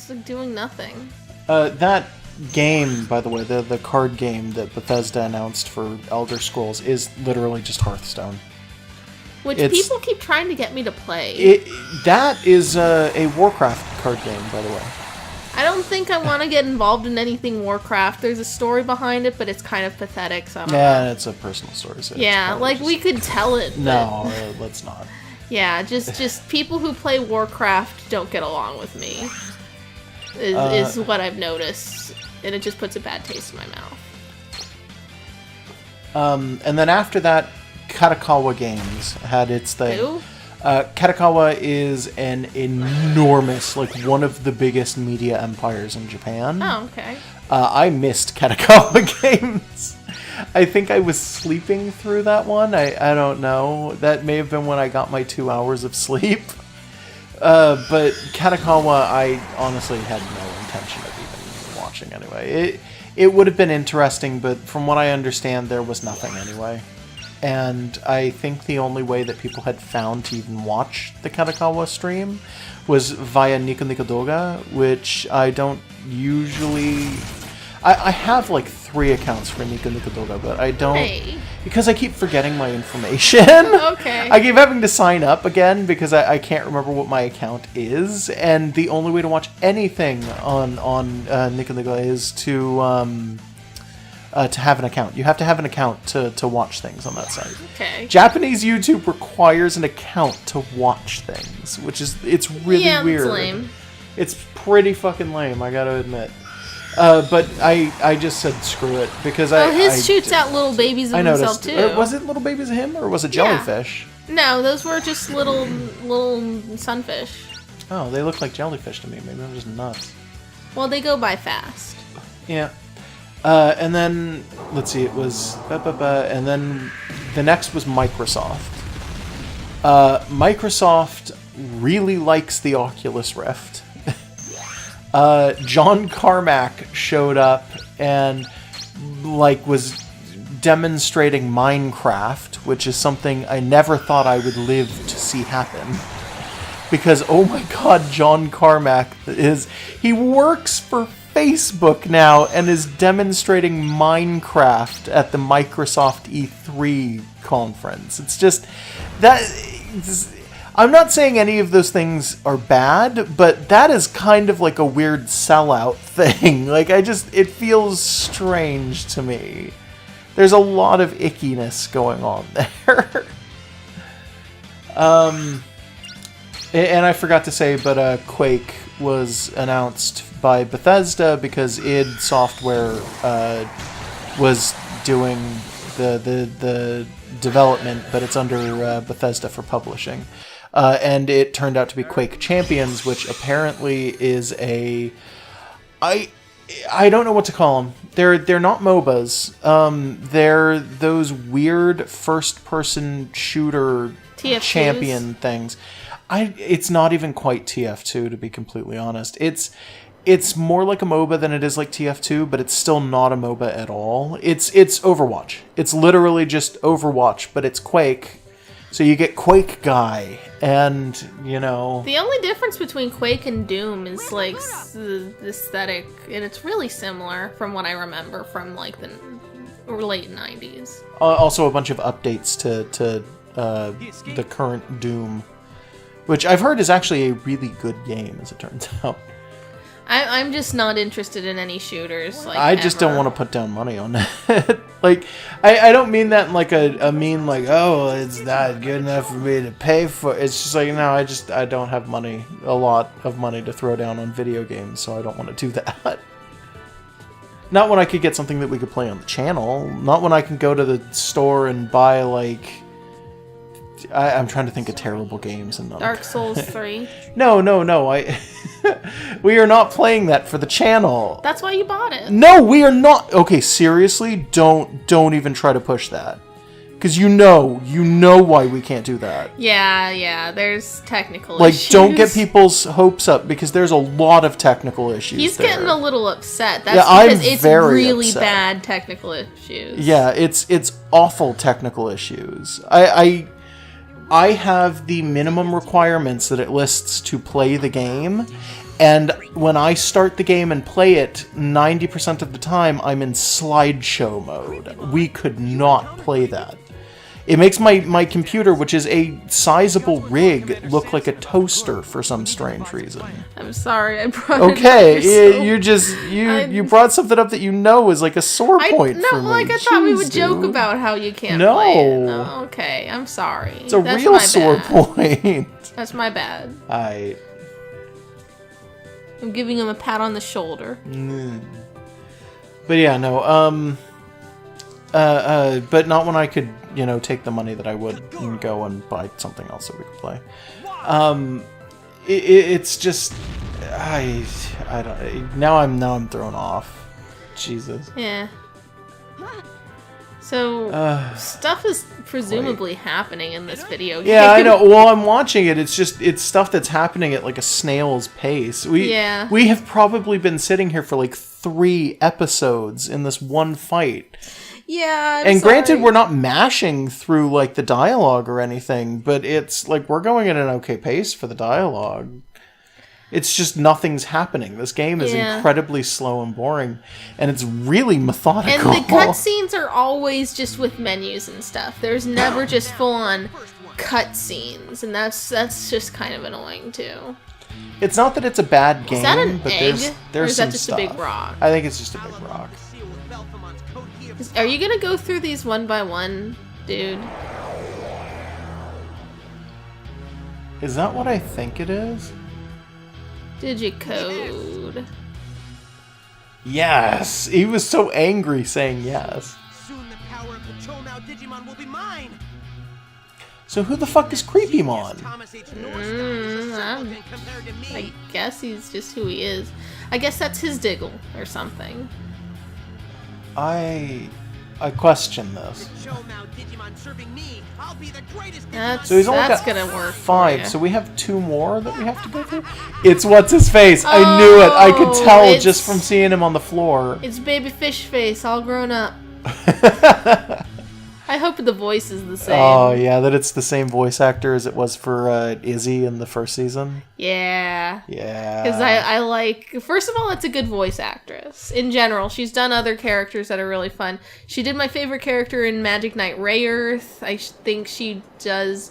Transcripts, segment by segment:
It's like doing nothing. That game, by the way, the card game that Bethesda announced for Elder Scrolls is literally just Hearthstone. Which people keep trying to get me to play. That is a Warcraft card game, by the way. I don't think I want to get involved in anything Warcraft. There's a story behind it, but it's kind of pathetic, so I don't know. Yeah, it's a personal story. So yeah, like, we could tell it. No, let's not. Yeah, just people who play Warcraft don't get along with me, is what I've noticed. And it just puts a bad taste in my mouth. And then after that, Katakawa Games had its thing. Who? Katakawa is an enormous, like, one of the biggest media empires in Japan. Oh, okay. I missed Katakawa Games. I think I was sleeping through that one. I don't know. That may have been when I got my 2 hours of sleep. But Katakawa, I honestly had no intention of even watching anyway. It would have been interesting, but from what I understand, there was nothing anyway. And I think the only way that people had found to even watch the Katakawa stream was via Nico Nico Doga, which I don't usually... I have like 3 accounts for Nico Nico Doga, but I don't... Hey. Because I keep forgetting my information. Okay. I keep having to sign up again because I can't remember what my account is, and the only way to watch anything on Nico Nico is to have an account. You have to have an account to watch things on that site. Okay. Japanese YouTube requires an account to watch things, which is, it's really weird. Yeah, it's lame. It's pretty fucking lame, I gotta admit. But I just said screw it because his shoots out little babies of himself too. Was it little babies of him or was it jellyfish? Yeah. No, those were just little sunfish. Oh, they look like jellyfish to me. Maybe I'm just nuts. Well, they go by fast. Yeah. And then let's see, it was and then the next was Microsoft. Microsoft really likes the Oculus Rift. John Carmack showed up and was demonstrating Minecraft, which is something I never thought I would live to see happen. Because, oh my god, John Carmack he works for Facebook now and is demonstrating Minecraft at the Microsoft E3 conference. It's just I'm not saying any of those things are bad, but that is kind of like a weird sellout thing. It feels strange to me. There's a lot of ickiness going on there. And I forgot to say, but Quake was announced by Bethesda because id Software was doing the development, but it's under Bethesda for publishing. And it turned out to be Quake Champions, which apparently is I don't know what to call them. They're not MOBAs. They're those weird first-person shooter TF2s. champion things. It's not even quite TF2, to be completely honest. It's more like a MOBA than it is like TF2, but it's still not a MOBA at all. It's Overwatch. It's literally just Overwatch, but it's Quake. So you get Quake Guy, and, you know... The only difference between Quake and Doom is, the aesthetic, and it's really similar from what I remember from, the late 90s. Also a bunch of updates to the current Doom, which I've heard is actually a really good game, as it turns out. I'm just not interested in any shooters. I just don't want to put down money on it. I don't mean that in a mean it's not good enough for me to pay for. It's just no, I don't have a lot of money to throw down on video games, so I don't want to do that. Not when I could get something that we could play on the channel. Not when I can go to the store and buy I'm trying to think of terrible games and Dark Souls 3. No. We are not playing that for the channel. That's why you bought it. No, we are not. Okay, seriously, don't even try to push that. Because you know why we can't do that. Yeah, there's technical issues. Don't get people's hopes up, because there's a lot of technical issues. He's there. getting a little upset. That's because it's very really upset. Bad technical issues. Yeah, it's awful technical issues. I have the minimum requirements that it lists to play the game, And when I start the game and play it, 90% of the time I'm in slideshow mode. We could not play that. It makes my computer, which is a sizable rig, look like a toaster for some strange reason. I'm sorry, I brought Okay, it up. you brought something up that you know is like a sore point for me. I thought we would joke dude. about how you can't play it. No, okay, I'm sorry. It's a real sore point. That's my bad. I'm giving him a pat on the shoulder. But yeah, no, but not when I could, take the money that I would and go and buy something else that we could play. It's just, I don't. Now I'm thrown off. Jesus. Yeah. So stuff is presumably happening in this video game. Yeah, I know. Well, I'm watching it. It's stuff that's happening at like a snail's pace. We have probably been sitting here for like 3 episodes in this one fight. Yeah, and granted, we're not mashing through like the dialogue or anything, but it's like we're going at an okay pace for the dialogue. It's just nothing's happening. This game is incredibly slow and boring, and it's really methodical. And the cutscenes are always just with menus and stuff. There's never just full-on cutscenes, and that's just kind of annoying too. It's not that it's a bad game, is that an but egg? there's or is that some just stuff. A big rock? I think it's just a big rock. Are you gonna go through these one by one, dude? Is that what I think it is? Digicode. Yes! He was so angry saying yes. Soon the power of the Chomao Digimon will be mine. So who the fuck is Creepymon? I guess he's just who he is. I guess that's his Diggle or something. I question this. That's So he's only got gonna work 5, so we have 2 more that we have to go through? It's what's his face! I knew it! I could tell just from seeing him on the floor. It's Baby Fish Face, all grown up. I hope the voice is the same. Oh, yeah, that it's the same voice actor as it was for Izzy in the first season. Yeah. Yeah. Because I like... First of all, it's a good voice actress. In general, she's done other characters that are really fun. She did my favorite character in Magic Knight Rayearth. I think she does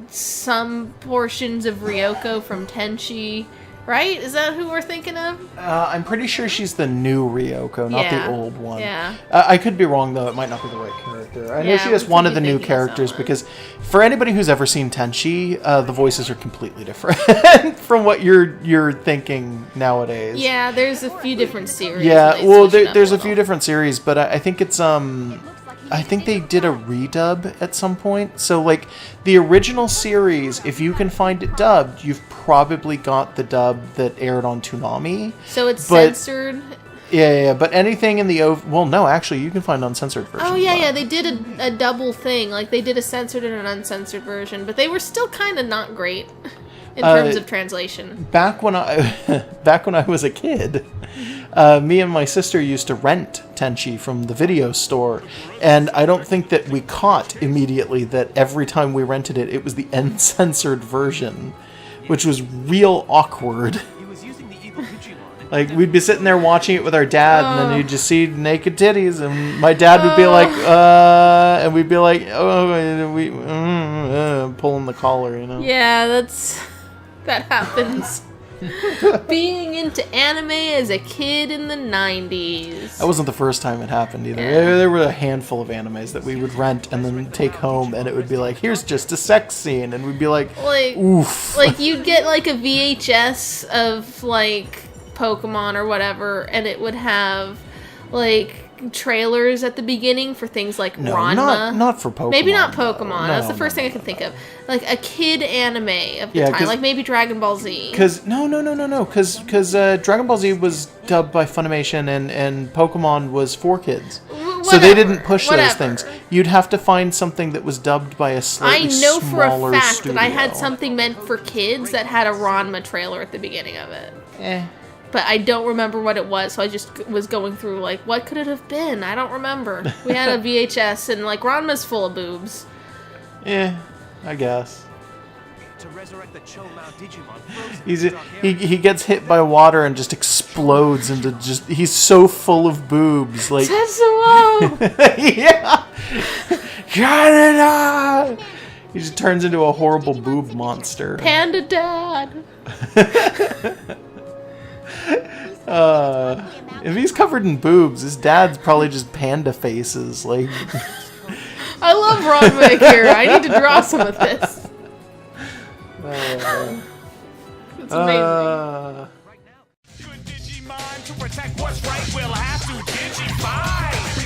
some portions of Ryoko from Tenchi. Right? Is that who we're thinking of? I'm pretty sure she's the new Ryoko, not the old one. Yeah. I could be wrong, though. It might not be the right character. I know she is one of the new characters, because for anybody who's ever seen Tenchi, the voices are completely different from what you're thinking nowadays. Yeah, there's a few different series. Yeah, well, there's a few different series, but I think it's... I think they did a redub at some point. So, like, the original series, if you can find it dubbed, you've probably got the dub that aired on Toonami. So it's censored? Yeah, but anything in the... Well, no, actually, you can find uncensored versions. Oh, yeah, they did a double thing. Like, they did a censored and an uncensored version, but they were still kind of not great in terms of translation. Back when I was a kid, me and my sister used to rent Tenchi from the video store, and I don't think that we caught immediately that every time we rented it, it was the uncensored version, which was real awkward. Like, we'd be sitting there watching it with our dad, and then you'd just see naked titties, and my dad would be like, and we'd be like, pulling the collar, you know? Yeah, that happens. Being into anime as a kid in the 90s. That wasn't the first time it happened either. Yeah. There were a handful of animes that we would rent and then take home, and it would be like, here's just a sex scene, and we'd be like oof. Like, you'd get like a VHS of like Pokemon or whatever, and it would have like trailers at the beginning for things like Ranma. Not for Pokemon. Maybe not Pokemon. That's the first thing I can think of. Like a kid anime of the time, like maybe Dragon Ball Z. Because Dragon Ball Z was dubbed by Funimation, and Pokemon was for kids. So they didn't push those things. You'd have to find something that was dubbed by a slightly smaller studio. I know for a fact that I had something meant for kids that had a Ranma trailer at the beginning of it. But I don't remember what it was, so I just was going through, like, what could it have been? I don't remember. We had a VHS, and, like, Ranma's full of boobs. Yeah, I guess. To resurrect the Chomao Digimon frozen He's in the dark area. he gets hit by water and just explodes into just. He's so full of boobs, like Tetsuo! yeah. Canada! He just turns into a horrible boob monster. Panda Dad! If he's covered in boobs, his dad's probably just panda faces. Like, I love Ranma Akira. I need to draw some of this. It's amazing. Right now. Good Digimon to protect what's right, we'll have to Digify.